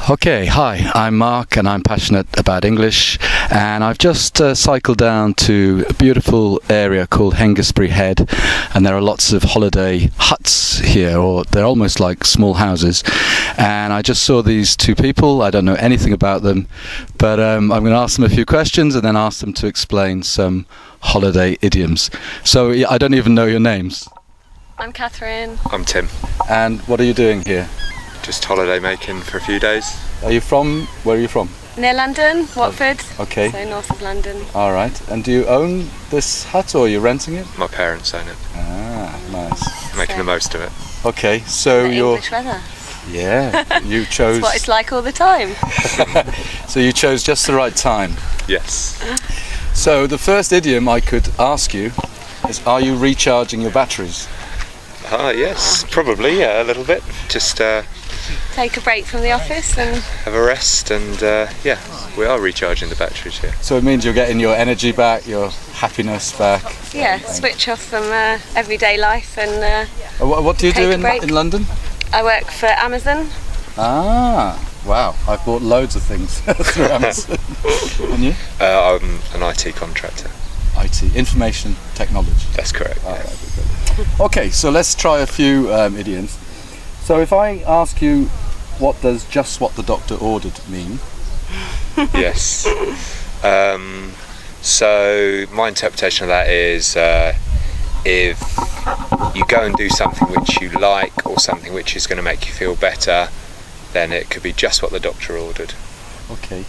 Okay, hi, I'm Mark and I'm passionate about English, and I've just cycled down to a beautiful area called Hengistbury Head, and there are lots of holiday huts here, or they're almost like small houses, and I just saw these two people. I don't know anything about them, but I'm going to ask them a few questions and then ask them to explain some holiday idioms. So I don't even know your names. I'm Catherine. I'm Tim. And what are you doing here? Just holiday making for a few days. Where are you from? Near London, Watford. Okay. So north of London. All right. And do you own this hut or are you renting it? My parents own it. Ah, nice. Making the most of it. Okay, so The you're... English weather. Yeah, you chose... It's what it's like all the time. So you chose just the right time. Yes. So the first idiom I could ask you is, are you recharging your batteries? Yes, probably, yeah, a little bit. Just Take a break from the office and have a rest and yeah, we are recharging the batteries here. So it means you're getting your energy back, your happiness back. switch off from everyday life. And What do you Take do a in break. London? I work for Amazon. Ah, wow. I've bought loads of things through Amazon. And you? I'm an IT contractor. IT, information technology. That's correct. All right, okay, so let's try a few idioms. So if I ask you, what does "just what the doctor ordered" mean? Yes. So my interpretation of that is if you go and do something which you like or something which is going to make you feel better, then it could be just what the doctor ordered. Okay.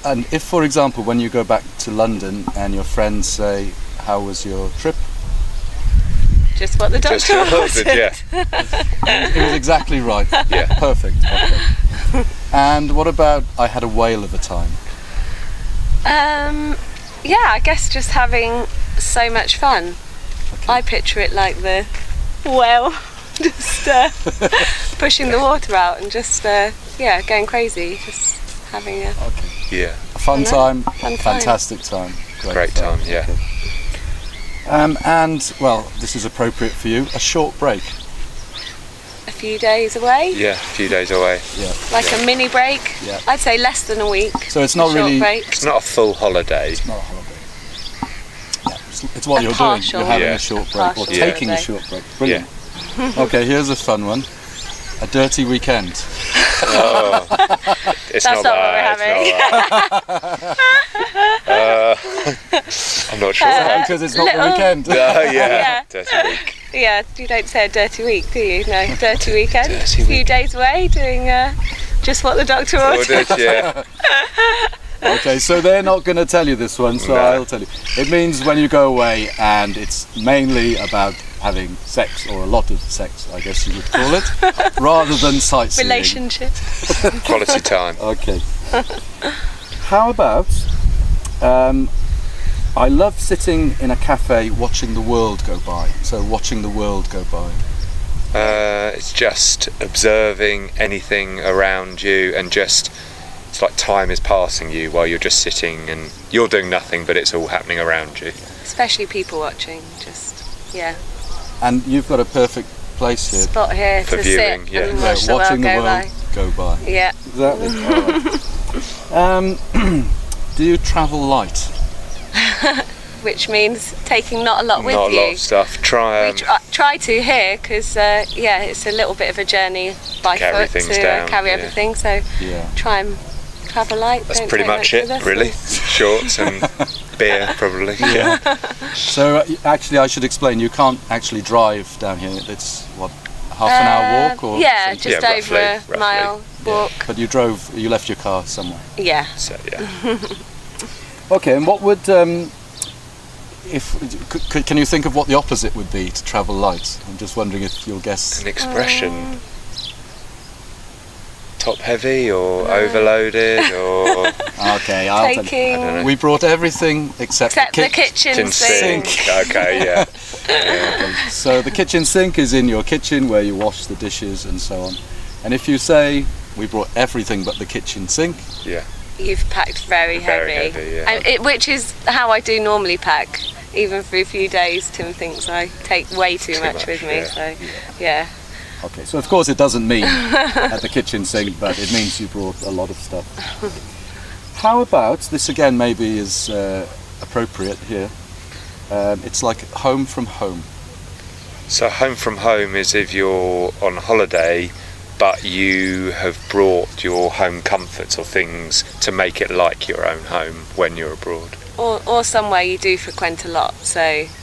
And if, for example, when you go back to London and your friends say, "How was your trip?" Just what the Just doctor what ordered, ordered. yeah. It was exactly right. Yeah. Perfect. Okay. And what about "I had a whale of a time"? Yeah, I guess just having so much fun. Okay. I picture it like the whale, just pushing the water out and just going crazy, just having a Okay. Yeah. A fun time. Fun time. Fantastic time. Great time, yeah. Okay. And, well, this is appropriate for you, a short break. a few days away. Yeah, a few days away. Yeah. Like a mini break. Yeah. I'd say less than a week. So it's a not short really... break. It's not a full holiday. It's not a holiday. Yeah, it's what A you're doing. partial- You're having Yeah. a short break, or partial taking a holiday. short break. Brilliant. Okay, here's a fun one. A dirty weekend. Oh, it's That's not what we're that, it's not that. I'm not sure. Because it's not the little- weekend. Yeah, Yeah. dirty week. Yeah, you don't say a dirty week, do you? No, dirty weekend. Dirty a few week. days away doing just what the doctor ordered. Ordered, yeah. Okay, so they're not going to tell you this one, so No. I'll tell you. It means when you go away and it's mainly about having sex, or a lot of sex, I guess you would call it, rather than sightseeing. Relationship. Quality time. Okay. How about, I love sitting in a cafe watching the world go by. So watching the world go by. It's just observing anything around you and just, it's like time is passing you while you're just sitting and you're doing nothing, but it's all happening around you. Especially people watching. Just, yeah. And you've got a perfect place here. Spot here For to viewing, sit yeah. and Yeah, watch the watching world the go world by. go by. Yeah. Exactly. All right. Do you travel light? Which means taking not a lot with Not a you. lot of stuff. Try We try to here because it's a little bit of a journey by Carry foot things to down, carry yeah. everything. So Yeah. try and travel light. That's don't pretty take much with it, us. really. Shorts and beer, probably. Yeah. So actually, I should explain. You can't actually drive down here. It's what, half an hour walk, or Yeah, something? just Yeah, over roughly. a mile walk. But you left your car somewhere. Yeah. So yeah. Okay, and what would can you think of what the opposite would be to travel light? I'm just wondering if you'll guess. An expression. Top heavy or overloaded or Okay, I'll tell you. Taking We brought everything except the kitchen kitchen sink. sink. Okay, yeah. Okay, so the kitchen sink is in your kitchen where you wash the dishes and so on. And if you say we brought everything but the kitchen sink, Yeah. You've packed very Very heavy. heavy, yeah. And which is how I do normally pack. Even for a few days, Tim thinks I take way too much with me. yeah. So, yeah. Okay, so of course it doesn't mean at the kitchen sink, but it means you brought a lot of stuff. How about, this again maybe is appropriate here, it's like home from home. So home from home is if you're on holiday, but you have brought your home comforts or things to make it like your own home when you're abroad. Or somewhere you do frequent a lot, so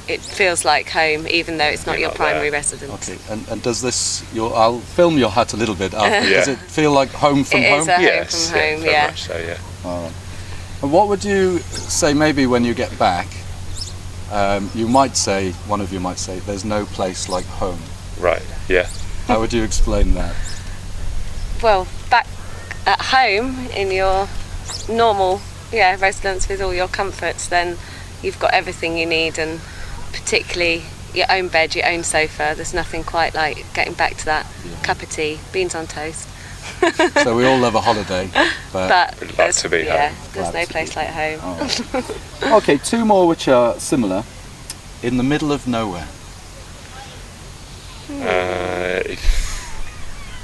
it feels like home, even though it's not You're your not primary there. residence. Okay, and does this, I'll film your hut a little bit after, does Yeah. it feel like home from It home? is a home Yes, from home, very yeah. much so, yeah. All right. And what would you say maybe when you get back, you might say, one of you might say, there's no place like home. Right, yeah. How would you explain that? Well, back at home in your normal residence with all your comforts, then you've got everything you need, and particularly your own bed, your own sofa. There's nothing quite like getting back to that cup of tea, beans on toast. So we all love a holiday, but We'd love to be home. There's Glad no to place be like home. all right. Okay, two more which are similar. In the middle of nowhere.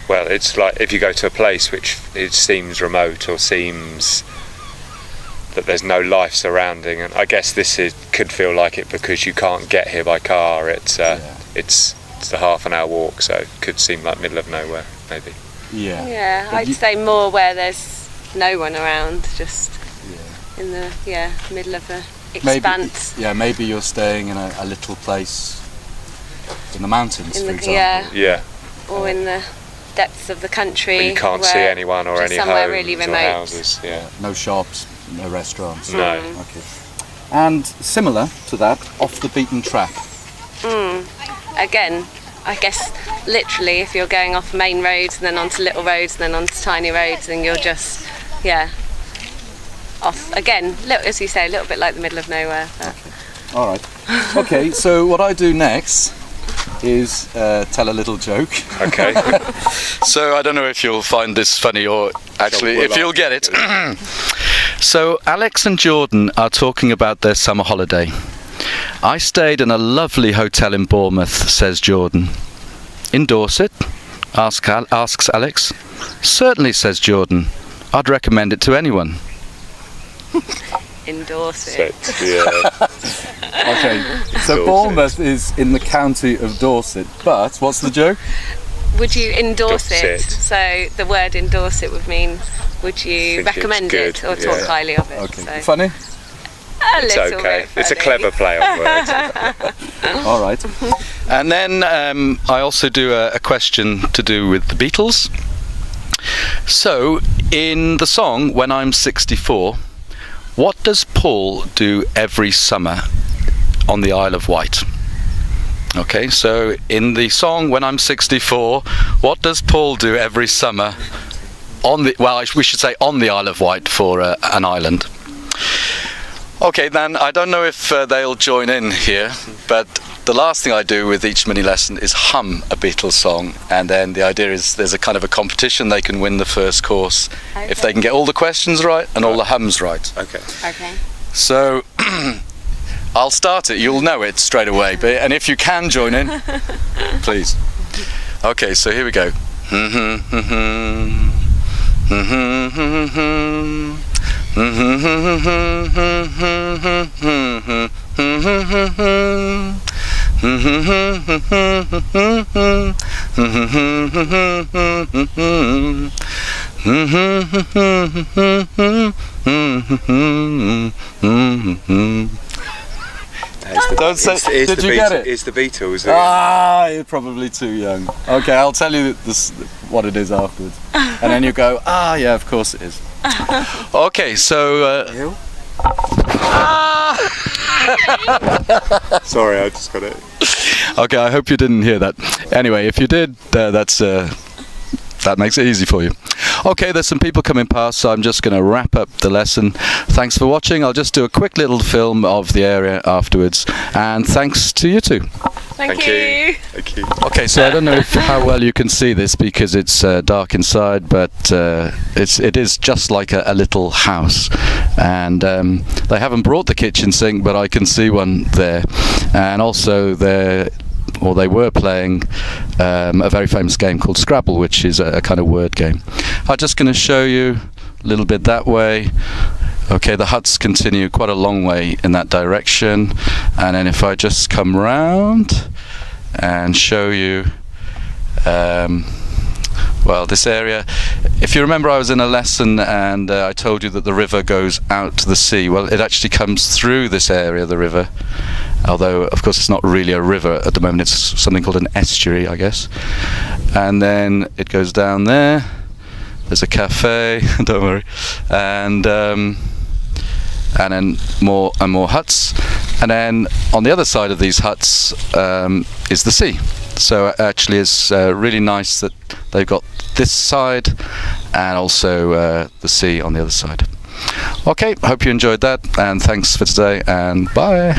Well, it's like if you go to a place which it seems remote or seems that there's no life surrounding, and I guess could feel like it because you can't get here by car. It's a half an hour walk, so it could seem like middle of nowhere, maybe. Yeah. Yeah, But I'd say more where there's no one around, just in the middle of the expanse. Maybe you're staying in a little place in the mountains, for example. Yeah. Or in the depths of the country. But you can't see where anyone or just any somewhere homes really or remote. houses. Yeah. No shops, no restaurants. No. Okay. And similar to that, off the beaten track. Again, I guess literally if you're going off main roads and then onto little roads and then onto tiny roads, and you're just off again, as you say, a little bit like the middle of nowhere. But All right. Okay, so what I do next is tell a little joke. Okay. So I don't know if you'll find this funny or actually We'll if you'll laugh. get it. So Alex and Jordan are talking about their summer holiday. I stayed in a lovely hotel in Bournemouth, says Jordan. In Dorset? Asks Alex. Certainly, says Jordan. I'd recommend it to anyone. endorse it. Okay, so Dorset. Bournemouth is in the county of Dorset, but what's the joke? Would you endorse Endorse it? it. So the word endorse it would mean, would you Think it's recommend it good, or talk yeah. highly of it? Okay, So, funny? a It's little okay. bit It's a funny. clever play on words. All right. And then I also do a question to do with the Beatles. So, in the song When I'm 64, what does Paul do every summer on the Isle of Wight? Okay, so in the song When I'm 64, what does Paul do every summer on the, well, we should say on the Isle of Wight for an island? Okay, then I don't know if they'll join in here, but the last thing I do with each mini lesson is hum a Beatles song, and then the idea is there's a kind of a competition. They can win the first course if they can get all the questions right and all the hums right. Okay. Okay. So I'll start it. You'll know it straight away, and if you can join in, please. Okay, so here we go. Don't say, did you get it? It's the Beatles. Ah, you're probably too young. Okay, I'll tell you this, what it is afterwards. And then you go, ah, yeah, of course it is. Okay, so... Sorry, I just got it. Okay, I hope you didn't hear that. Anyway, if you did, that makes it easy for you. Okay, there's some people coming past, so I'm just going to wrap up the lesson. Thanks for watching. I'll just do a quick little film of the area afterwards. And thanks to you two. Thank you. Thank you. Okay, so I don't know how well you can see this because it's dark inside, but it is just like a little house. And they haven't brought the kitchen sink, but I can see one there. And also they were playing a very famous game called Scrabble, which is a kind of word game. I'm just going to show you a little bit that way. Okay, the huts continue quite a long way in that direction, and then if I just come round and show you well, this area, if you remember, I was in a lesson and I told you that the river goes out to the sea. Well, it actually comes through this area, the river, although of course it's not really a river at the moment, it's something called an estuary, I guess. And then it goes down there, there's a cafe, don't worry, and then more and more huts, and then on the other side of these huts is the sea. So actually it's really nice that they've got this side and also the sea on the other side. Okay, hope you enjoyed that, and thanks for today, and bye.